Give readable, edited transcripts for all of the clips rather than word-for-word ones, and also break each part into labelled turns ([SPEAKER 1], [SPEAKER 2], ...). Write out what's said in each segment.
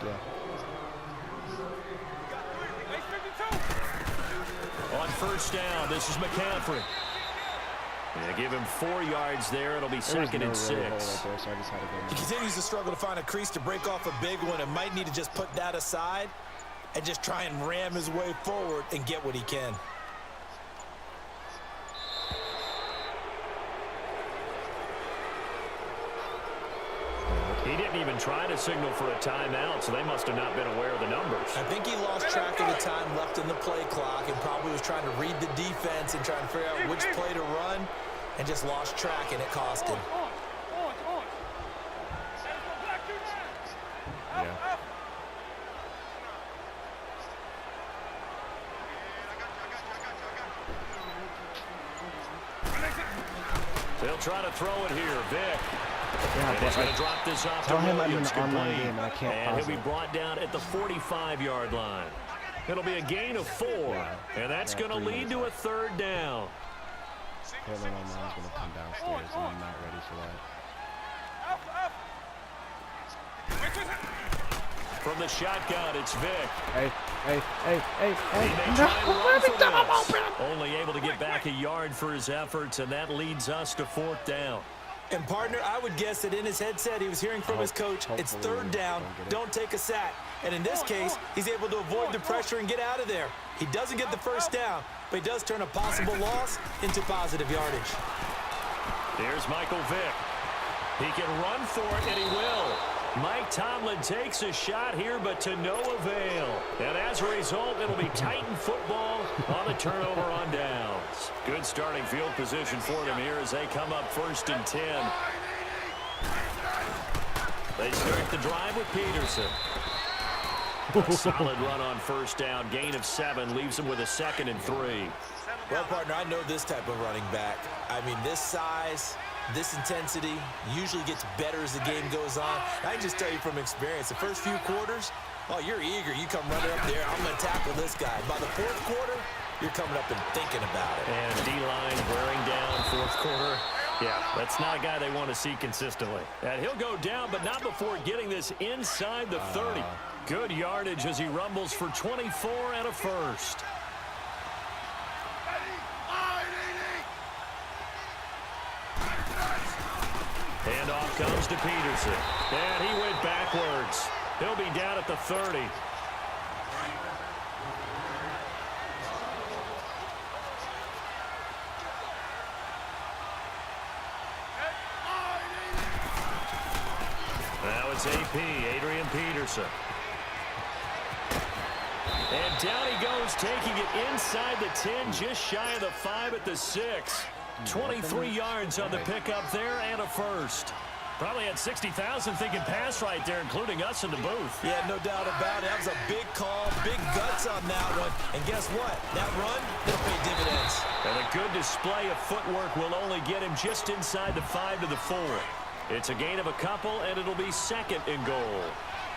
[SPEAKER 1] Yeah.
[SPEAKER 2] On first down, this is McCaffrey. Yeah, give him 4 yards there. It'll be second and 6.
[SPEAKER 1] Right there, so I just had to go.
[SPEAKER 3] He continues to struggle to find a crease to break off a big one and might need to just put that aside and just try and ram his way forward and get what he can.
[SPEAKER 2] He didn't even try to signal for a timeout, so they must have not been aware of the numbers.
[SPEAKER 3] I think he lost track of the time left in the play clock and probably was trying to read the defense and trying to figure out which play to run and just lost track, and it cost him.
[SPEAKER 1] Yeah.
[SPEAKER 2] They'll try to throw it here. Vic.
[SPEAKER 1] Yeah,
[SPEAKER 2] And he's going to drop this off to
[SPEAKER 1] tell him I'm in
[SPEAKER 2] Williams.
[SPEAKER 1] an online
[SPEAKER 2] Complete.
[SPEAKER 1] game and I can't
[SPEAKER 2] And
[SPEAKER 1] pause
[SPEAKER 2] he'll be
[SPEAKER 1] it.
[SPEAKER 2] brought down at the 45-yard line. It'll be a gain of 4, and that's going to lead to a third down.
[SPEAKER 1] Apparently my mom's going to come downstairs and I'm not ready for that.
[SPEAKER 2] From the shotgun, it's Vic.
[SPEAKER 1] Hey.
[SPEAKER 2] He may try and run for this. Only able to get back a yard for his efforts, and that leads us to 4th down.
[SPEAKER 3] And, partner, I would guess that in his headset he was hearing from his coach, it's third down, don't take a sack. And in this case, he's able to avoid the pressure and get out of there. He doesn't get the first down, but he does turn a possible loss into positive yardage.
[SPEAKER 2] There's Michael Vick. He can run for it, and he will. Mike Tomlin takes a shot here, but to no avail. And as a result, it'll be Titan football on the turnover on downs. Good starting field position for them here as they come up 1st and 10. They start the drive with Peterson. A solid run on first down. Gain of 7 leaves them with a 2nd and 3.
[SPEAKER 3] Well, partner, I know this type of running back. I mean, this size, this intensity usually gets better as the game goes on. I can just tell you from experience, the first few quarters, oh, you're eager. You come running up there, I'm going to tackle this guy. By the 4th quarter, you're coming up and thinking about it.
[SPEAKER 2] And D-line wearing down 4th quarter. Yeah, that's not a guy they want to see consistently. And he'll go down, but not before getting this inside the 30. Good yardage as he rumbles for 24 and a first. And off comes to Peterson. And he went backwards. He'll be down at the 30. Now it's AP, Adrian Peterson. And down he goes, taking it inside the 10, just shy of the 5 at the 6. 23 yards on the pickup there and a first. Probably had 60,000 thinking pass right there, including us in the booth.
[SPEAKER 3] Yeah, no doubt about it. That was a big call, big guts on that one. And guess what? That run, it'll pay dividends.
[SPEAKER 2] And a good display of footwork will only get him just inside the 5 to the 4. It's a gain of a couple, and it'll be 2nd and goal.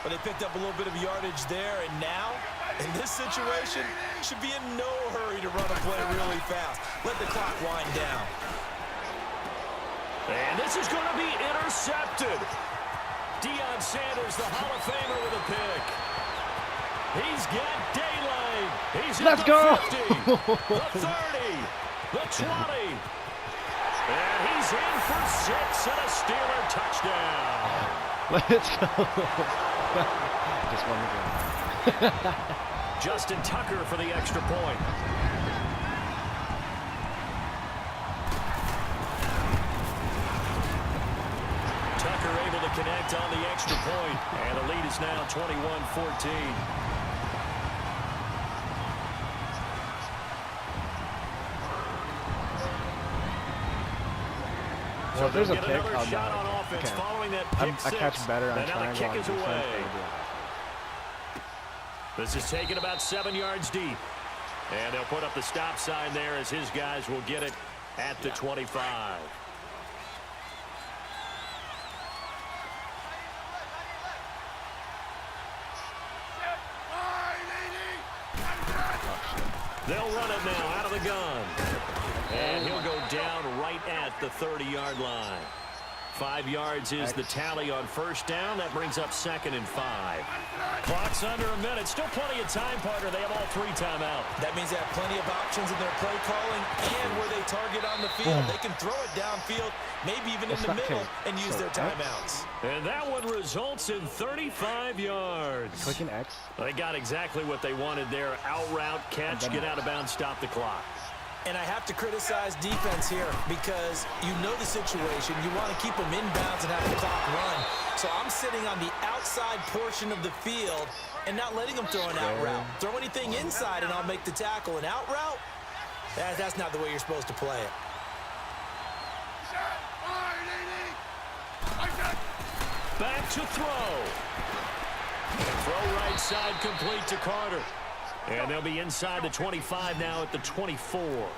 [SPEAKER 3] But they picked up a little bit of yardage there, and now, in this situation, should be in no hurry to run a play really fast. Let the clock wind down.
[SPEAKER 2] And this is going to be intercepted. Deion Sanders, the Hall of Famer, with a pick. He's got daylight. He's in
[SPEAKER 1] Let's
[SPEAKER 2] the
[SPEAKER 1] go.
[SPEAKER 2] 50, the 30, the 20. And he's in for 6 and a Steeler touchdown.
[SPEAKER 1] Let's go. Just won the game.
[SPEAKER 2] Justin Tucker for the extra point. Tucker able to connect on the extra point, and the lead is now 21-14.
[SPEAKER 1] Well, if there's a
[SPEAKER 2] Get
[SPEAKER 1] pick,
[SPEAKER 2] another
[SPEAKER 1] I'll
[SPEAKER 2] shot
[SPEAKER 1] not.
[SPEAKER 2] on offense
[SPEAKER 1] Okay.
[SPEAKER 2] following that pick
[SPEAKER 1] I catch
[SPEAKER 2] six.
[SPEAKER 1] better on
[SPEAKER 2] And now the
[SPEAKER 1] triangle
[SPEAKER 2] kick is
[SPEAKER 1] on defense
[SPEAKER 2] away.
[SPEAKER 1] than I do.
[SPEAKER 2] This is taken about 7 yards deep. And they'll put up the stop sign there as his guys will get it at the 25. They'll run it now out of the gun. And he'll go down right at the 30-yard line. 5 yards is the tally on first down. That brings up 2nd and 5. Clock's under a minute. Still plenty of time, partner. They have all 3 timeouts.
[SPEAKER 3] That means they have plenty of options in their play calling and where they target on the field. They can throw it downfield, maybe even in the middle, and use their timeouts.
[SPEAKER 2] And that one results in 35 yards.
[SPEAKER 1] Clicking X.
[SPEAKER 2] They got exactly what they wanted there. Out route, catch, get out of bounds, stop the clock.
[SPEAKER 3] And I have to criticize defense here because you know the situation. You want to keep them inbounds and have the clock run. So I'm sitting on the outside portion of the field and not letting them throw an out route. Throw anything inside and I'll make the tackle. An out route? That's not the way you're supposed to play it.
[SPEAKER 2] Back to throw. Throw right side complete to Carter. And they'll be inside the 25 now at the 24.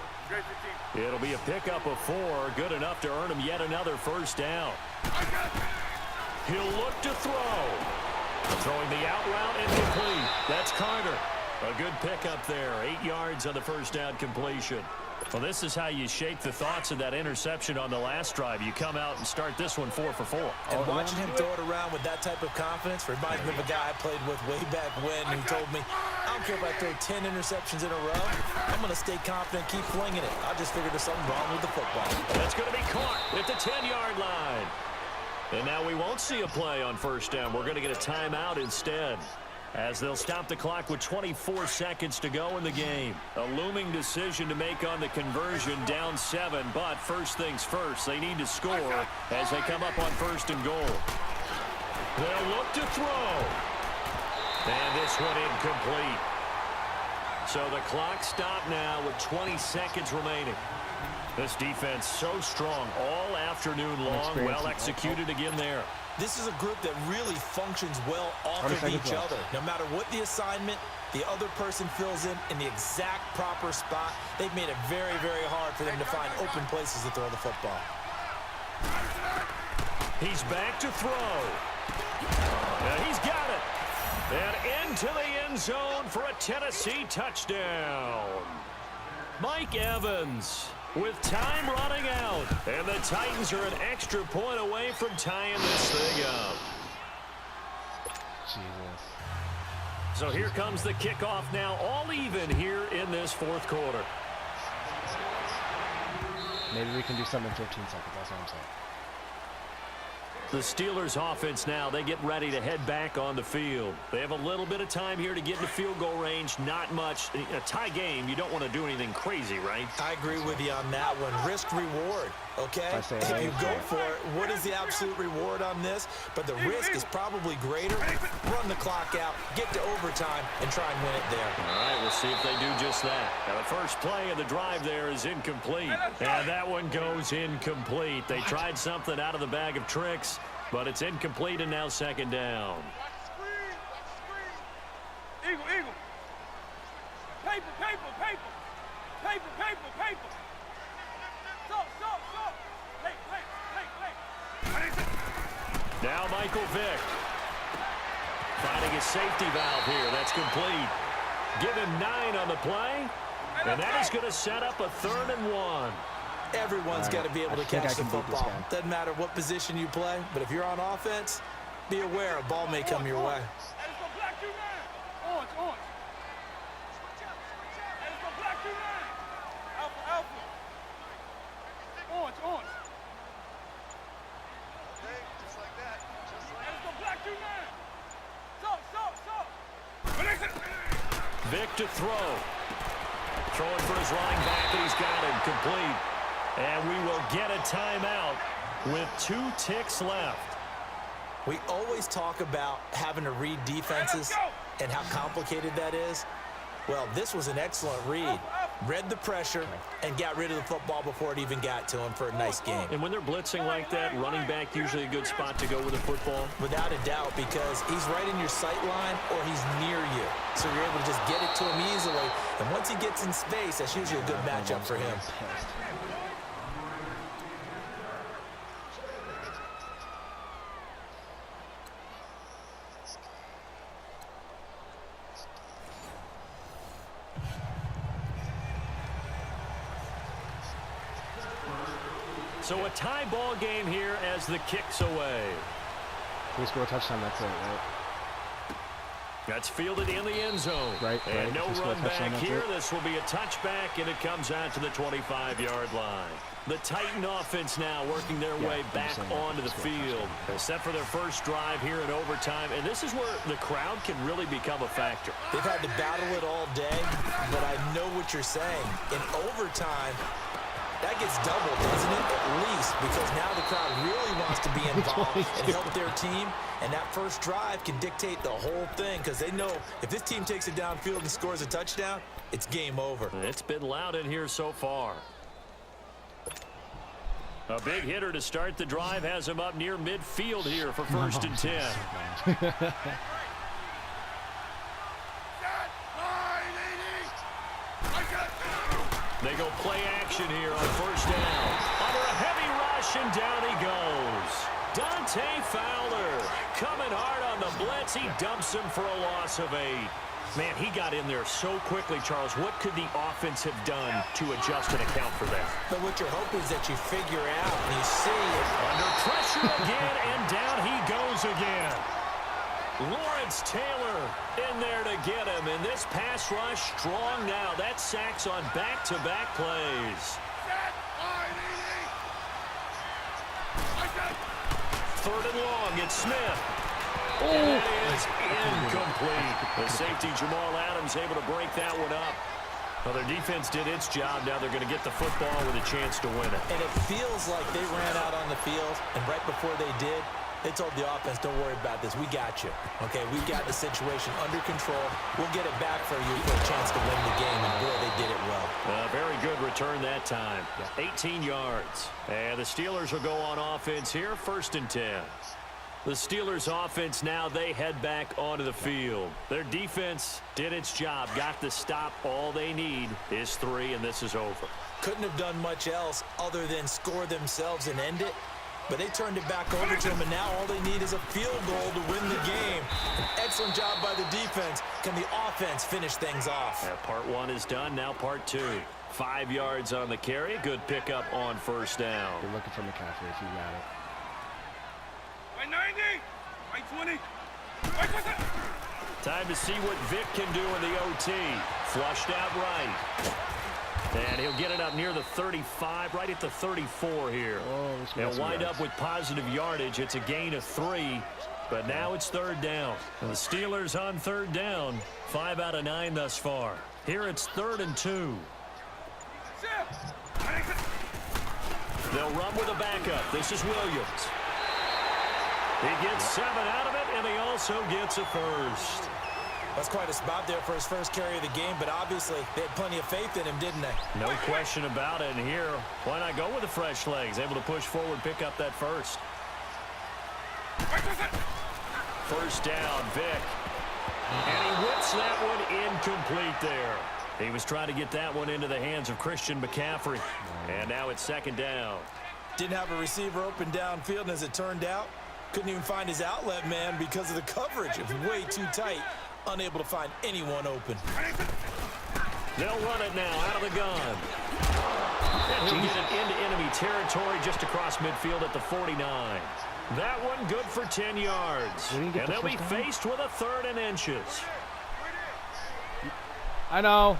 [SPEAKER 2] It'll be a pickup of 4. Good enough to earn him yet another first down. He'll look to throw. Throwing the out route and complete. That's Carter. A good pickup there. 8 yards on the first down completion. Well, this is how you shake the thoughts of that interception on the last drive. You come out and start this one 4 for 4.
[SPEAKER 3] And watching him throw it around with that type of confidence reminds me of a guy I played with way back when who told me, I don't care if I throw 10 interceptions in a row. I'm going to stay confident, keep flinging it. I just figured there's something wrong with the football.
[SPEAKER 2] That's going to be caught at the 10-yard line. And now we won't see a play on first down. We're going to get a timeout instead, as they'll stop the clock with 24 seconds to go in the game. A looming decision to make on the conversion, down 7, but first things first, they need to score as they come up on 1st and goal. They'll look to throw. And this one incomplete. So the clock stopped now with 20 seconds remaining. This defense so strong all afternoon long, well executed again there.
[SPEAKER 3] This is a group that really functions well off of each other. No matter what the assignment, the other person fills in the exact proper spot. They've made it very, very hard for them to find open places to throw the football.
[SPEAKER 2] He's back to throw. And he's got it. And into the end zone for a Tennessee touchdown. Mike Evans with time running out. And the Titans are an extra point away from tying this thing up.
[SPEAKER 1] Jesus.
[SPEAKER 2] So here comes the kickoff now, all even here in this 4th quarter.
[SPEAKER 1] Maybe we can do something in 15 seconds. That's what I'm saying.
[SPEAKER 2] The Steelers offense now, they get ready to head back on the field. They have a little bit of time here to get into field goal range. Not much. A tie game, you don't want to do anything crazy, right?
[SPEAKER 3] I agree with you on that one. Risk reward, okay? If you go for it, what is the absolute reward on this? But the risk is probably greater. Run the clock out, get to overtime, and try and win it there.
[SPEAKER 2] All right, we'll see if they do just that. Now, the first play of the drive there is incomplete. And that one goes incomplete. They tried something out of the bag of tricks, but it's incomplete, and now 2nd down.
[SPEAKER 4] Eagle, eagle. Paper, paper, paper. Paper, paper, paper. Stop, stop, stop. Hey.
[SPEAKER 2] Now Michael Vick. Finding a safety valve here. That's complete. Give him 9 on the play. And that is going to set up a 3rd and 1.
[SPEAKER 3] Everyone's got to be able to catch the football. Doesn't matter what position you play, but if you're on offense, be aware a ball may come your way.
[SPEAKER 4] Orange, orange. Hey, let's go black 2-9. Alpha, alpha. Orange, orange. Okay, just like that. Hey, let's go black 2-9. Stop.
[SPEAKER 2] Vick to throw. Throwing for his running back, and he's got him complete. And we will get a timeout with 2 ticks left.
[SPEAKER 3] We always talk about having to read defenses and how complicated that is. Well, this was an excellent read. Read the pressure and got rid of the football before it even got to him for a nice game.
[SPEAKER 2] And when they're blitzing like that, running back usually a good spot to go with the football?
[SPEAKER 3] Without a doubt, because he's right in your sight line or he's near you. So you're able to just get it to him easily. And once he gets in space, that's usually a good matchup for him.
[SPEAKER 2] So a tie ball game here as the kick's away.
[SPEAKER 1] If we score a touchdown, that's it, right?
[SPEAKER 2] That's fielded in the end zone.
[SPEAKER 1] Right.
[SPEAKER 2] And no run back here.
[SPEAKER 1] It.
[SPEAKER 2] This will be a touchback, and it comes out to the 25-yard line. The Titan offense now working their way back onto the field. Set for their first drive here in overtime, and this is where the crowd can really become a factor.
[SPEAKER 3] They've had to battle it all day, but I know what you're saying. In overtime, that gets doubled, doesn't it? At least, because now the crowd really wants to be involved and help their team. And that first drive can dictate the whole thing because they know if this team takes it downfield and scores a touchdown, it's game over.
[SPEAKER 2] It's been loud in here so far. A big hitter to start the drive has him up near midfield here for 1st and 10. They go play action here on 1st down. Under a heavy rush, and down he goes. Dante Fowler coming hard on the blitz. He dumps him for a loss of 8. Man, he got in there so quickly, Charles. What could the offense have done to adjust and account for that?
[SPEAKER 3] But what you're hoping is that you figure out and you see it.
[SPEAKER 2] Under pressure again, and down he goes again. Lawrence Taylor in there to get him, and this pass rush strong now. That's sacks on back-to-back plays. Third and long, it's Smith. And that is incomplete. The safety, Jamal Adams, able to break that one up. Well, their defense did its job. Now they're going to get the football with a chance to win it.
[SPEAKER 3] And it feels like they ran out on the field, and right before they did, they told the offense, don't worry about this. We got you. Okay, we got the situation under control. We'll get it back for you for a chance to win the game. And, boy, they did it well.
[SPEAKER 2] Very good return that time. 18 yards. And the Steelers will go on offense here, 1st and 10. The Steelers offense now, they head back onto the field. Their defense did its job, got the stop. All they need is 3, and this is over.
[SPEAKER 3] Couldn't have done much else other than score themselves and end it. But they turned it back over to them, and now all they need is a field goal to win the game. An excellent job by the defense. Can the offense finish things off?
[SPEAKER 2] Part 1 is done, now part 2. 5 yards on the carry. Good pickup on 1st down.
[SPEAKER 1] You're looking for McCaffrey if you got it.
[SPEAKER 4] By 90, by 20, by 20.
[SPEAKER 2] Time to see what Vic can do in the OT. Flushed out right. And he'll get it up near the 35, right at the 34 here. They'll wind up with positive yardage. It's a gain of 3, but now it's 3rd down. And the Steelers on 3rd down, 5 out of 9 thus far. Here it's 3rd and 2. They'll run with a backup. This is Williams. He gets 7 out of it, and he also gets a first.
[SPEAKER 3] That's quite a spot there for his first carry of the game, but obviously they had plenty of faith in him, didn't they?
[SPEAKER 2] No question about it. And here, why not go with the fresh legs? Able to push forward, pick up that first. 1st down, Vic. And he whips that one incomplete there. He was trying to get that one into the hands of Christian McCaffrey. And now it's 2nd down.
[SPEAKER 3] Didn't have a receiver open downfield, and as it turned out, couldn't even find his outlet man because of the coverage. It was way too tight. Unable to find anyone open.
[SPEAKER 2] They'll run it now out of the gun. And he'll get it into enemy territory just across midfield at the 49. That one good for 10 yards. And they'll be faced with a 3rd and inches.
[SPEAKER 1] I know.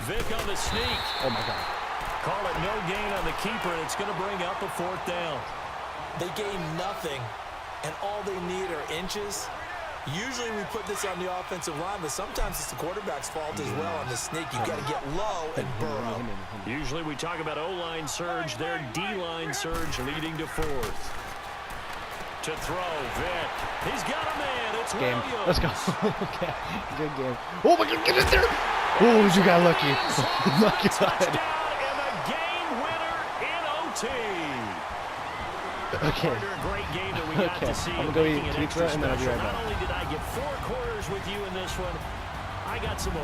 [SPEAKER 2] Vic on the sneak.
[SPEAKER 1] Oh, my God.
[SPEAKER 2] Call it no gain on the keeper, and it's going to bring up a 4th down.
[SPEAKER 3] They gain nothing, and all they need are inches. Usually we put this on the offensive line, but sometimes it's the quarterback's fault as well on the sneak. You've got to get low and burrow.
[SPEAKER 2] Usually we talk about O-line surge. Their D-line surge leading to 4th. To throw, Vic. He's got a man. It's
[SPEAKER 1] Game.
[SPEAKER 2] Williams.
[SPEAKER 1] Let's go. Okay. Good game. Oh, my God. Get in there. Oh, you got lucky. Oh, my God.
[SPEAKER 2] Touchdown and a game winner in OT.
[SPEAKER 1] Okay.
[SPEAKER 2] A great game that we got to see.
[SPEAKER 1] I'm going to go eat pizza, and then I'll be right back.
[SPEAKER 2] Not only did I get 4 quarters with you in this one, I got some